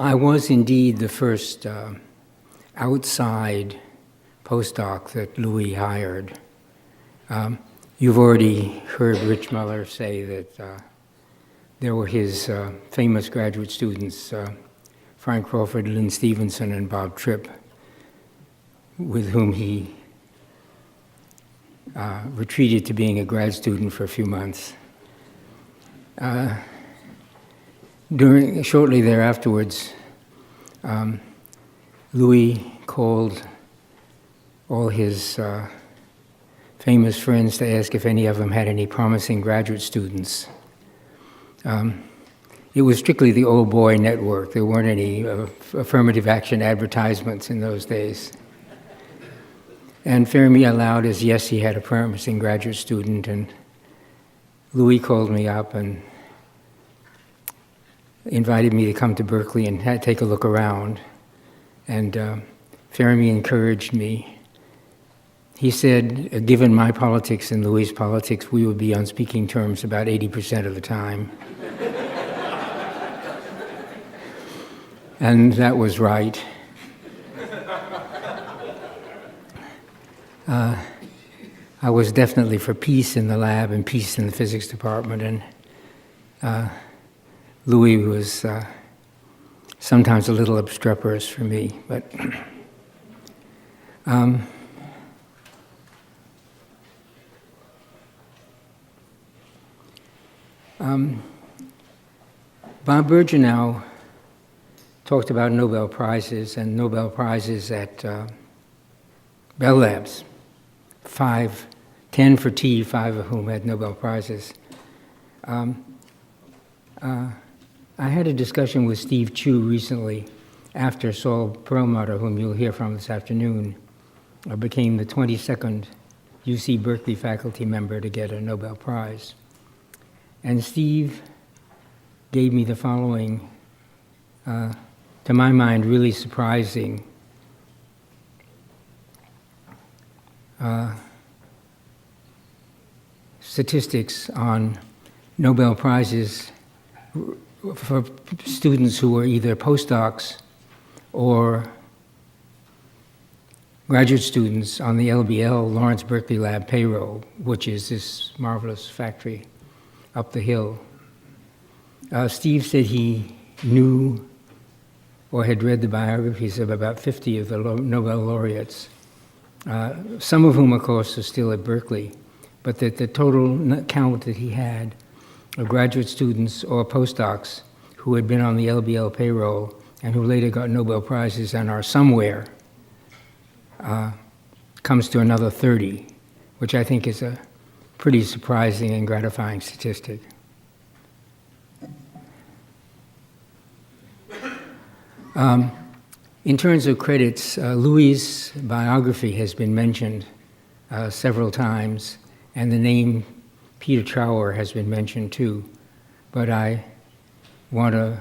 I was indeed the first outside postdoc that Louis hired. You've already heard Rich Muller say that there were his famous graduate students, Frank Crawford, Lynn Stevenson, and Bob Tripp, with whom he retreated to being a grad student for a few months. Shortly thereafterwards, Louis called all his famous friends to ask if any of them had any promising graduate students. It was strictly the old boy network. There weren't any affirmative action advertisements in those days. And Fermi allowed as yes, he had a promising graduate student, and Louis called me up and invited me to come to Berkeley and take a look around. And Fermi encouraged me. He said, given my politics and Louis' politics, we would be on speaking terms about 80% of the time. And that was right. I was definitely for peace in the lab and peace in the physics department, and Louis was sometimes a little obstreperous for me, but Bob Bergenow talked about Nobel Prizes and Nobel Prizes at Bell Labs. 10 for T, 5 of whom had Nobel Prizes. I had a discussion with Steve Chu recently after Saul Perlmutter, whom you'll hear from this afternoon, became the 22nd UC Berkeley faculty member to get a Nobel Prize. And Steve gave me the following, to my mind, really surprising statistics on Nobel Prizes for students who were either postdocs or graduate students on the LBL, Lawrence Berkeley Lab payroll, which is this marvelous factory up the hill. Steve said he knew or had read the biographies of about 50 of the Nobel laureates, some of whom, of course, are still at Berkeley, but that the total count that he had of graduate students or postdocs who had been on the LBL payroll and who later got Nobel Prizes and are somewhere comes to another 30, which I think is a pretty surprising and gratifying statistic. In terms of credits, Louis' biography has been mentioned several times, and the name Peter Trower has been mentioned too. But I want to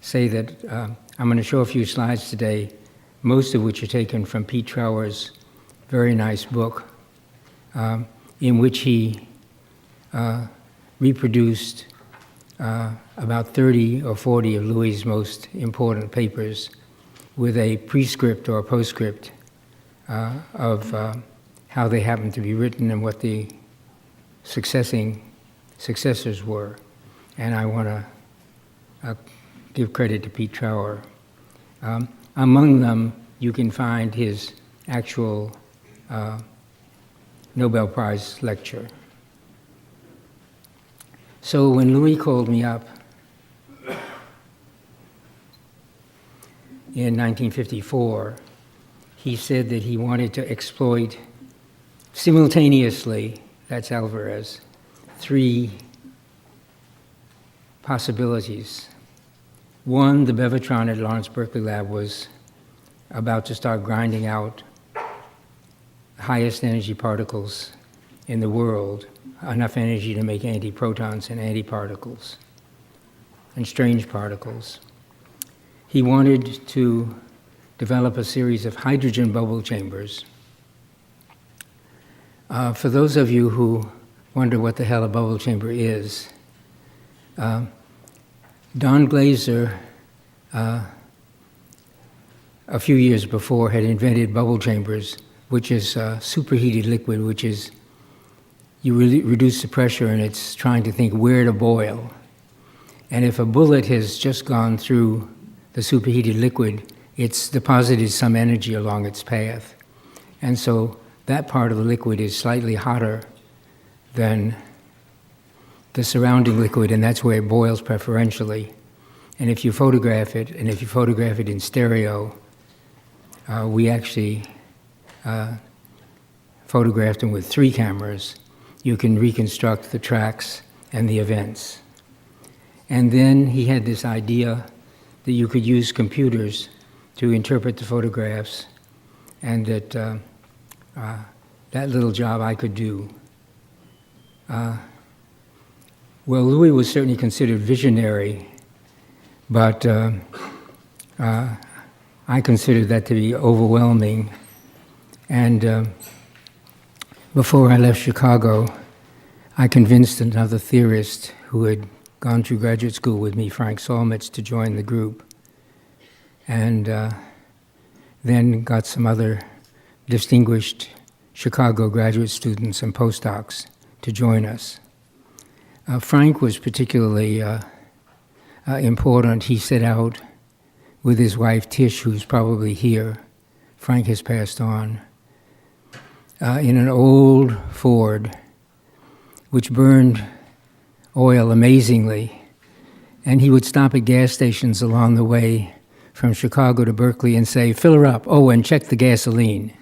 say that I'm going to show a few slides today, most of which are taken from Pete Trower's very nice book, in which he reproduced about 30 or 40 of Louis' most important papers with a prescript or a postscript of how they happened to be written and what the successors were. And I want to give credit to Pete Trower. Among them, you can find his actual Nobel Prize lecture. So when Louis called me up in 1954, he said that he wanted to exploit simultaneously, that's Alvarez, 3 possibilities. One, the Bevatron at Lawrence Berkeley Lab was about to start grinding out highest energy particles in the world, enough energy to make antiprotons and antiparticles and strange particles. He wanted to develop a series of hydrogen bubble chambers. For those of you who wonder what the hell a bubble chamber is, Don Glaser a few years before, had invented bubble chambers, which is superheated liquid, which is you reduce the pressure and it's trying to think where to boil. And if a bullet has just gone through the superheated liquid, it's deposited some energy along its path. And so that part of the liquid is slightly hotter than the surrounding liquid, and that's where it boils preferentially. And if you photograph it, and if you photograph it in stereo, we actually photographed them with 3 cameras. You can reconstruct the tracks and the events. And then he had this idea that you could use computers to interpret the photographs, and that that little job I could do. Well, Louis was certainly considered visionary, but I considered that to be overwhelming. And before I left Chicago, I convinced another theorist who had gone through graduate school with me, Frank Solmitz, to join the group. And then got some other distinguished Chicago graduate students and postdocs to join us. Frank was particularly important. He set out with his wife Tish, who's probably here. Frank has passed on. In an old Ford, which burned oil amazingly. And he would stop at gas stations along the way from Chicago to Berkeley and say, "Fill her up. Oh, and check the gasoline."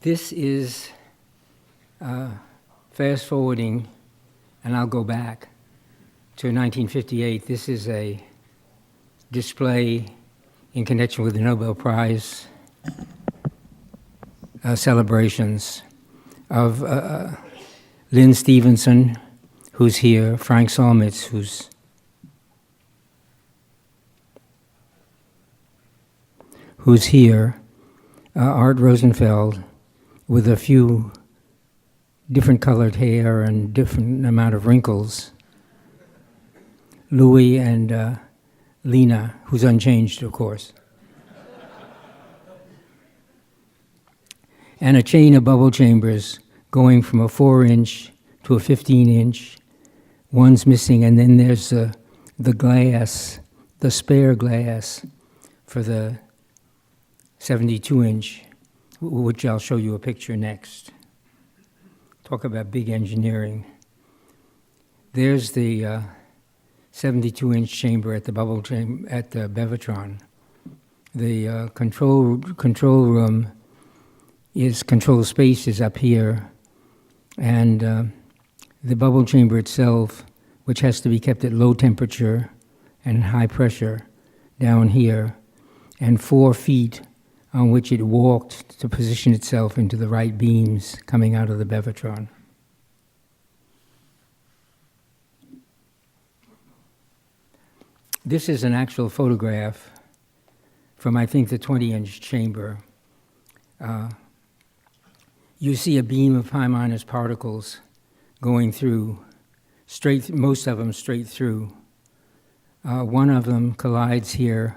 This is fast forwarding, and I'll go back to 1958. This is a display in connection with the Nobel Prize celebrations of Lynn Stevenson, who's here, Frank Solmitz, who's here, Art Rosenfeld, with a few different colored hair and different amount of wrinkles. Louis and Lena, who's unchanged, of course. And a chain of bubble chambers going from a 4-inch to a 15-inch. One's missing, and then there's the glass, the spare glass for the 72-inch, which I'll show you a picture next. Talk about big engineering. There's the 72-inch chamber at the bubble chamber at the Bevatron. The control room is control space is up here, and the bubble chamber itself, which has to be kept at low temperature and high pressure, down here, and 4 feet on which it walked to position itself into the right beams coming out of the Bevatron. This is an actual photograph from, I think, the 20-inch chamber. You see a beam of pi-minus particles going through, most of them straight through. One of them collides here.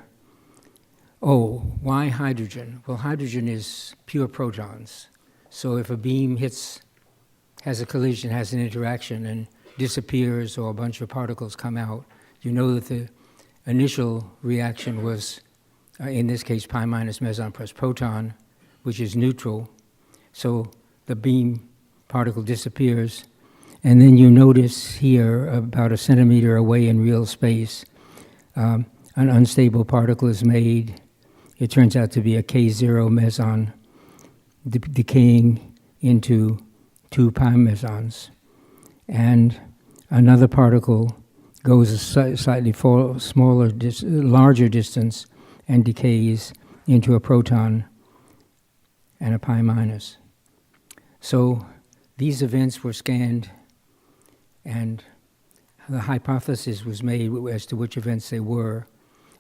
Oh, why hydrogen? Well, hydrogen is pure protons. So if a beam has a collision, has an interaction, and disappears, or a bunch of particles come out, you know that the initial reaction was, in this case, pi minus meson plus proton, which is neutral. So the beam particle disappears. And then you notice here, about a centimeter away in real space, an unstable particle is made. It turns out to be a K0 meson decaying into 2 pi mesons. And another particle goes a slightly larger distance and decays into a proton and a pi minus. So these events were scanned, and the hypothesis was made as to which events they were,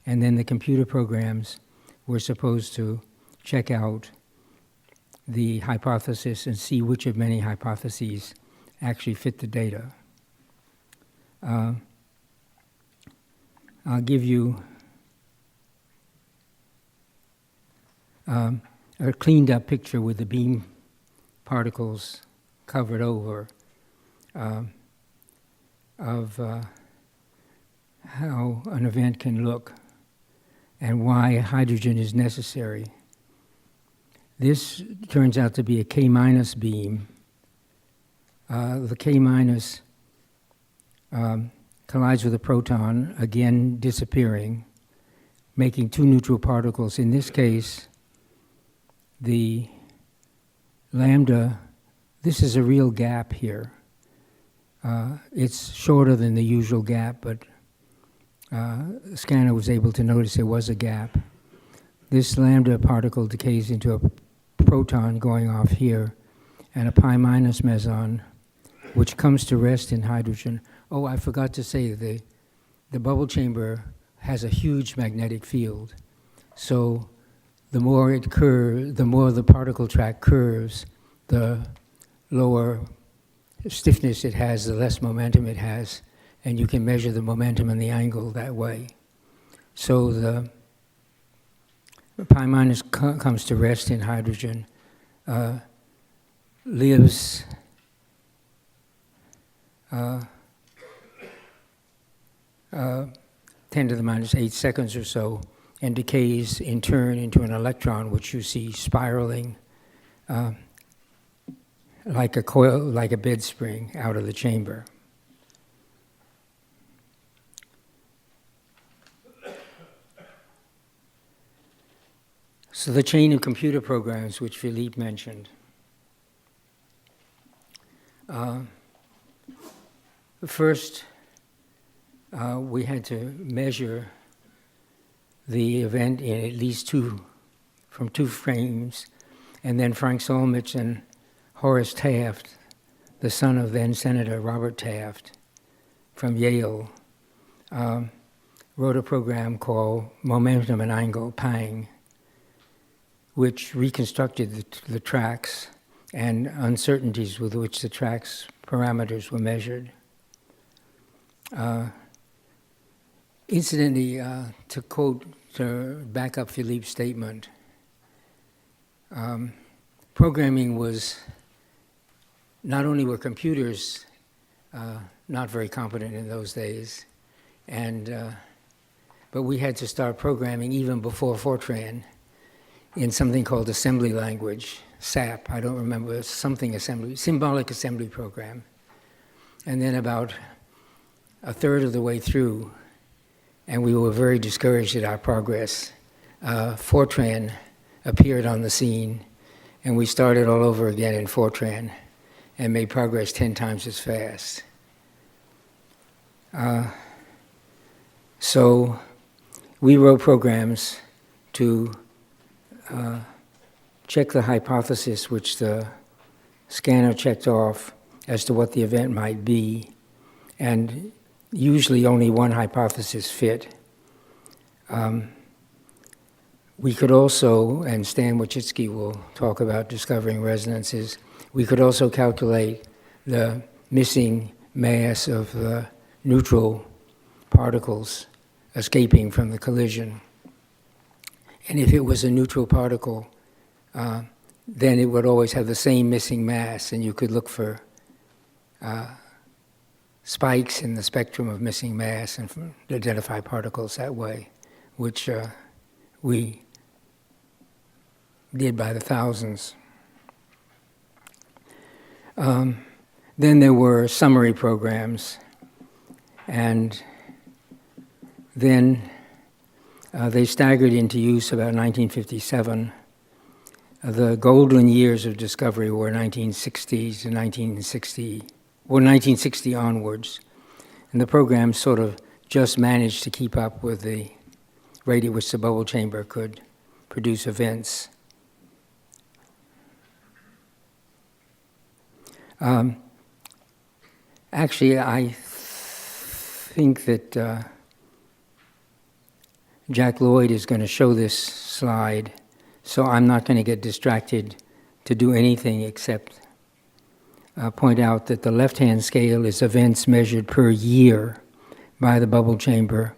and then the computer programs were supposed to check out the hypothesis and see which of many hypotheses actually fit the data. I'll give you a cleaned up picture with the beam particles covered over of how an event can look and why hydrogen is necessary. This turns out to be a K- beam. The K- collides with a proton, again disappearing, making two neutral particles. In this case, the lambda, this is a real gap here. It's shorter than the usual gap, but the scanner was able to notice there was a gap. This lambda particle decays into a proton going off here, and a pi minus meson, which comes to rest in hydrogen. Oh, I forgot to say, the bubble chamber has a huge magnetic field. So the more it curves, the more the particle track curves, the lower stiffness it has, the less momentum it has, and you can measure the momentum and the angle that way. So the pi minus comes to rest in hydrogen, lives 10 to the minus 8 seconds or so, and decays in turn into an electron, which you see spiraling like a coil, like a bed spring out of the chamber. So the chain of computer programs, which Philippe mentioned. First, we had to measure the event in at least from two frames, and then Frank Solmich and Horace Taft, the son of then Senator Robert Taft from Yale, wrote a program called Momentum and Angle, PANG, which reconstructed the tracks and uncertainties with which the tracks parameters were measured. Incidentally, to back up Philippe's statement, programming was, not only were computers not very competent in those days, but we had to start programming even before Fortran in something called assembly language, SAP, I don't remember, something assembly, symbolic assembly program. And then about a third of the way through, and we were very discouraged at our progress, Fortran appeared on the scene, and we started all over again in Fortran and made progress 10 times as fast. So we wrote programs to check the hypothesis which the scanner checked off as to what the event might be, and usually only one hypothesis fit. We could also, and Stan Wojcicki will talk about discovering resonances, we could also calculate the missing mass of the neutral particles escaping from the collision. And if it was a neutral particle, then it would always have the same missing mass, and you could look for spikes in the spectrum of missing mass and identify particles that way, which we did by the thousands. Then there were summary programs, and then they staggered into use about 1957. The golden years of discovery were 1960 to 1960 onwards. And the program sort of just managed to keep up with the rate at which the bubble chamber could produce events. Actually, I think that Jack Lloyd is going to show this slide, so I'm not going to get distracted to do anything except point out that the left-hand scale is events measured per year by the bubble chamber,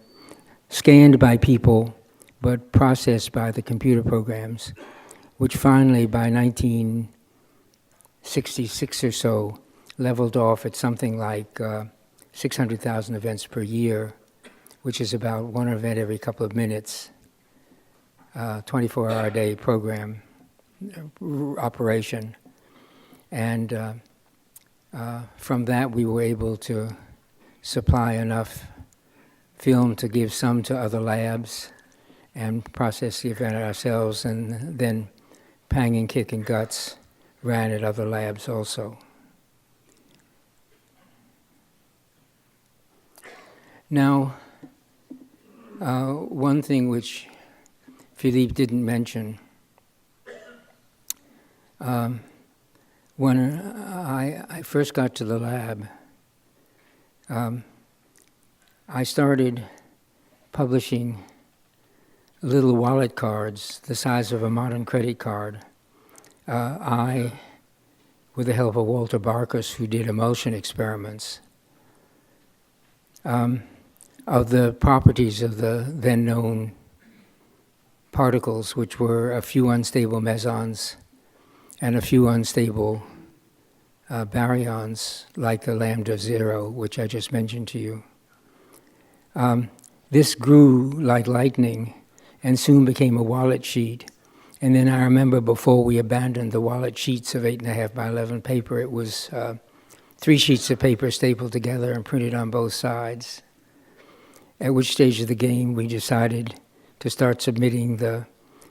scanned by people, but processed by the computer programs, which finally, by 1966 or so, leveled off at something like 600,000 events per year, which is about one event every couple of minutes, 24-hour-a-day program operation. And from that, we were able to supply enough film to give some to other labs and process the event ourselves, and then Pang and Kick and Guts ran at other labs also. Now, one thing which Philippe didn't mention, when I first got to the lab, I started publishing little wallet cards the size of a modern credit card. I, with the help of Walter Barkus, who did emulsion experiments, of the properties of the then known particles, which were a few unstable mesons and a few unstable baryons, like the lambda zero, which I just mentioned to you. This grew like lightning and soon became a wallet sheet. And then I remember before we abandoned the wallet sheets of 8.5 by 11 paper, it was 3 sheets of paper stapled together and printed on both sides. At which stage of the game we decided to start submitting the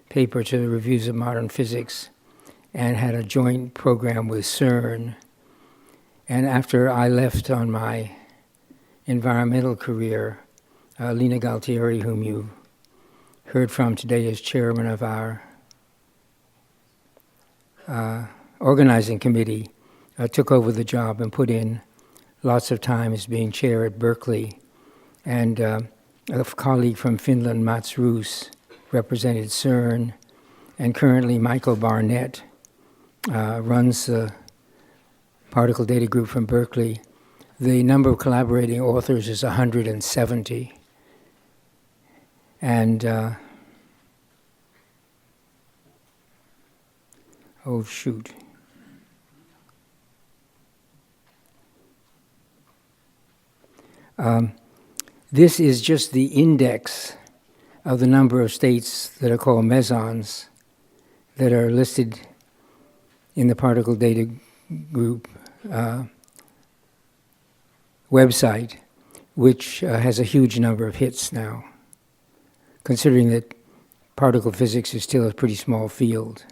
paper to the Reviews of Modern Physics and had a joint program with CERN. And after I left on my environmental career, Lina Galtieri, whom you heard from today as chairman of our organizing committee, took over the job and put in lots of time as being chair at Berkeley. And a colleague from Finland, Mats Roos, represented CERN, and currently Michael Barnett runs the particle data group from Berkeley. The number of collaborating authors is 170. And, oh shoot. This is just the index of the number of states that are called mesons that are listed in the particle data group website, which has a huge number of hits now, considering that particle physics is still a pretty small field.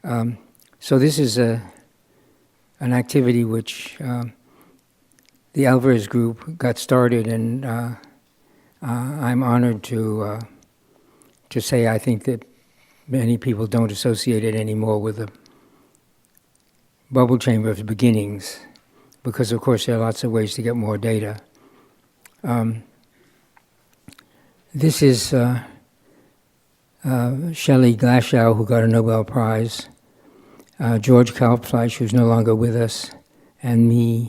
So this is an activity which the Alvarez group got started, and I'm honored to say I think that many people don't associate it anymore with the bubble chamber of beginnings, because of course there are lots of ways to get more data. This is Shelley Glashow, who got a Nobel Prize, George Kalbfleisch, who's no longer with us, and me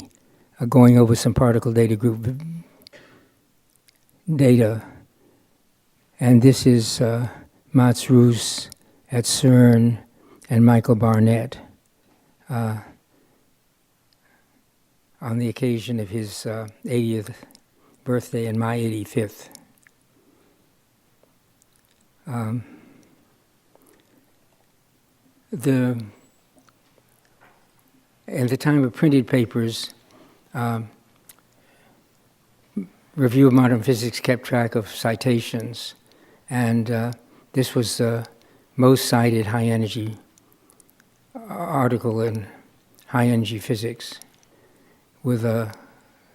going over some particle data group data. And this is Mats Roos at CERN and Michael Barnett on the occasion of his 80th birthday and my 85th. At the time of printed papers, Review of Modern Physics kept track of citations, and this was the most cited high-energy article in high-energy physics, with a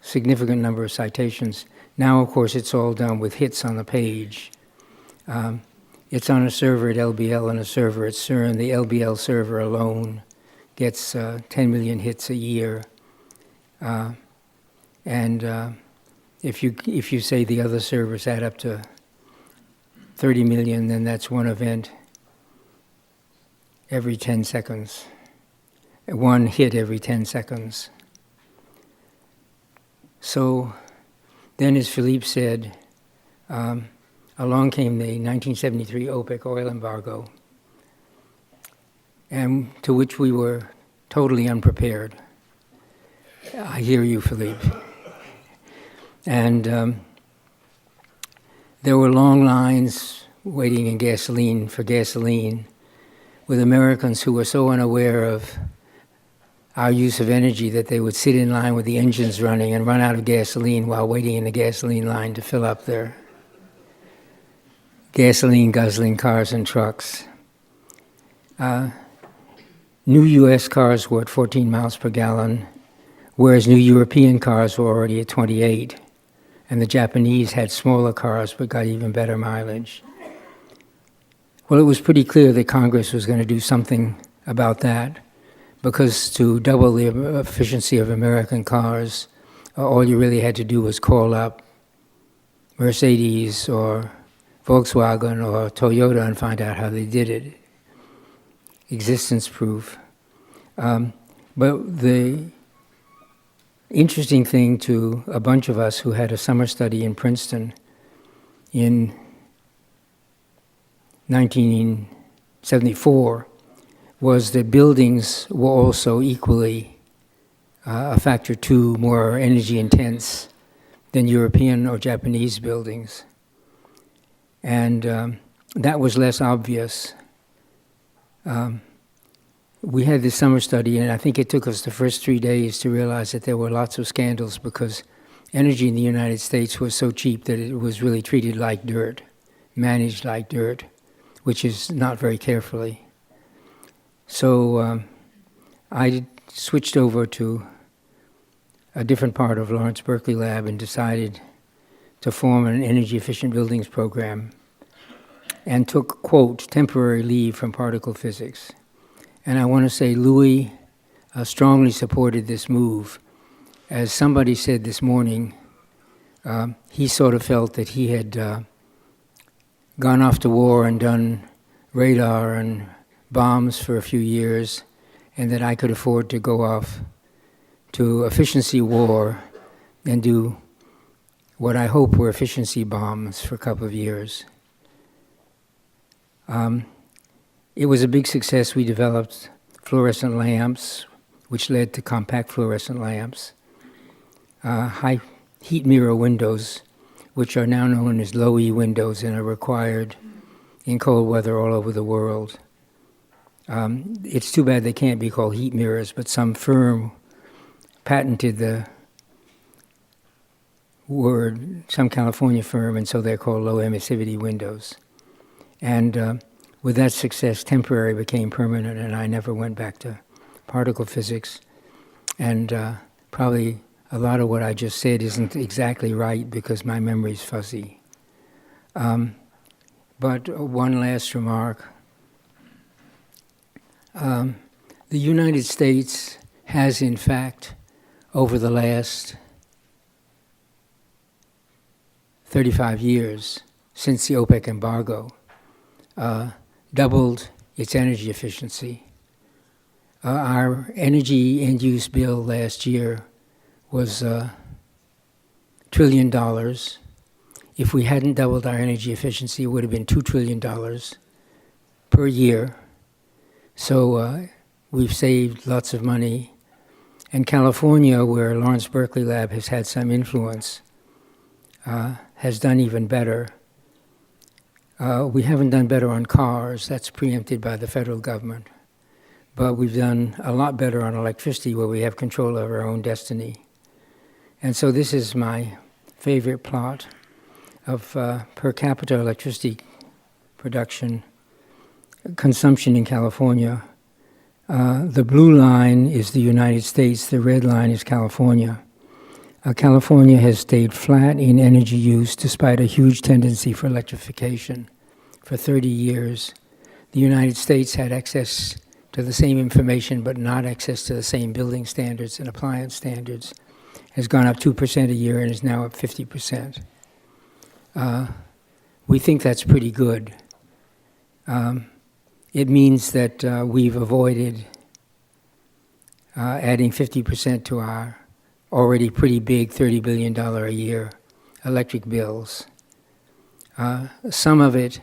significant number of citations. Now, of course, it's all done with hits on the page. It's on a server at LBL and a server at CERN. The LBL server alone gets 10 million hits a year. And if you say the other servers add up to 30 million, then that's one event every 10 seconds. One hit every 10 seconds. So then, as Philippe said, along came the 1973 OPEC oil embargo, and to which we were totally unprepared. I hear you, Philippe. And there were long lines waiting in gasoline for gasoline, with Americans who were so unaware of our use of energy that they would sit in line with the engines running and run out of gasoline while waiting in the gasoline line to fill up their gasoline-guzzling cars and trucks. New U.S. cars were at 14 miles per gallon, whereas new European cars were already at 28, and the Japanese had smaller cars but got even better mileage. Well, it was pretty clear that Congress was going to do something about that, because to double the efficiency of American cars, all you really had to do was call up Mercedes or Volkswagen or Toyota and find out how they did it. Existence proof. But the interesting thing to a bunch of us who had a summer study in Princeton in 1974 was that buildings were also equally a factor 2 more energy intense than European or Japanese buildings. And that was less obvious. We had this summer study, and I think it took us the first 3 days to realize that there were lots of scandals because energy in the United States was so cheap that it was really treated like dirt, managed like dirt, which is not very carefully. So I switched over to a different part of Lawrence Berkeley Lab and decided to form an energy efficient buildings program and took, quote, temporary leave from particle physics. And I want to say Louis strongly supported this move. As somebody said this morning, he sort of felt that he had gone off to war and done radar and bombs for a few years, and that I could afford to go off to efficiency war and do what I hope were efficiency bombs for a couple of years. It was a big success. We developed fluorescent lamps, which led to compact fluorescent lamps, high heat mirror windows, which are now known as low-E windows and are required in cold weather all over the world. It's too bad they can't be called heat mirrors, but some firm patented the word, some California firm, and so they're called low emissivity windows. And with that success, temporary became permanent, and I never went back to particle physics. And probably a lot of what I just said isn't exactly right because my memory's fuzzy. But one last remark. The United States has, in fact, over the last 35 years, since the OPEC embargo, doubled its energy efficiency. Our energy end-use bill last year was $1 trillion. If we hadn't doubled our energy efficiency, it would have been $2 trillion per year. So we've saved lots of money. And California, where Lawrence Berkeley Lab has had some influence, has done even better. We haven't done better on cars. That's preempted by the federal government. But we've done a lot better on electricity, where we have control of our own destiny. And so this is my favorite plot of per capita electricity production consumption in California. The blue line is the United States, the red line is California. California has stayed flat in energy use despite a huge tendency for electrification for 30 years. The United States had excess to the same information but not access to the same building standards and appliance standards has gone up 2% a year and is now up 50%. We think that's pretty good. It means that we've avoided adding 50% to our already pretty big $30 billion a year electric bills. Some of it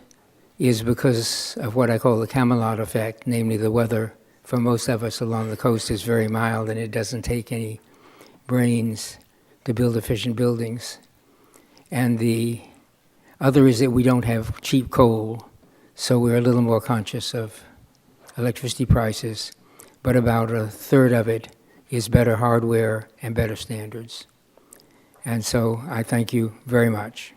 is because of what I call the Camelot effect, namely the weather for most of us along the coast is very mild and it doesn't take any brains to build efficient buildings. And the other is that we don't have cheap coal, so we're a little more conscious of electricity prices, but about a third of it is better hardware and better standards. And so I thank you very much.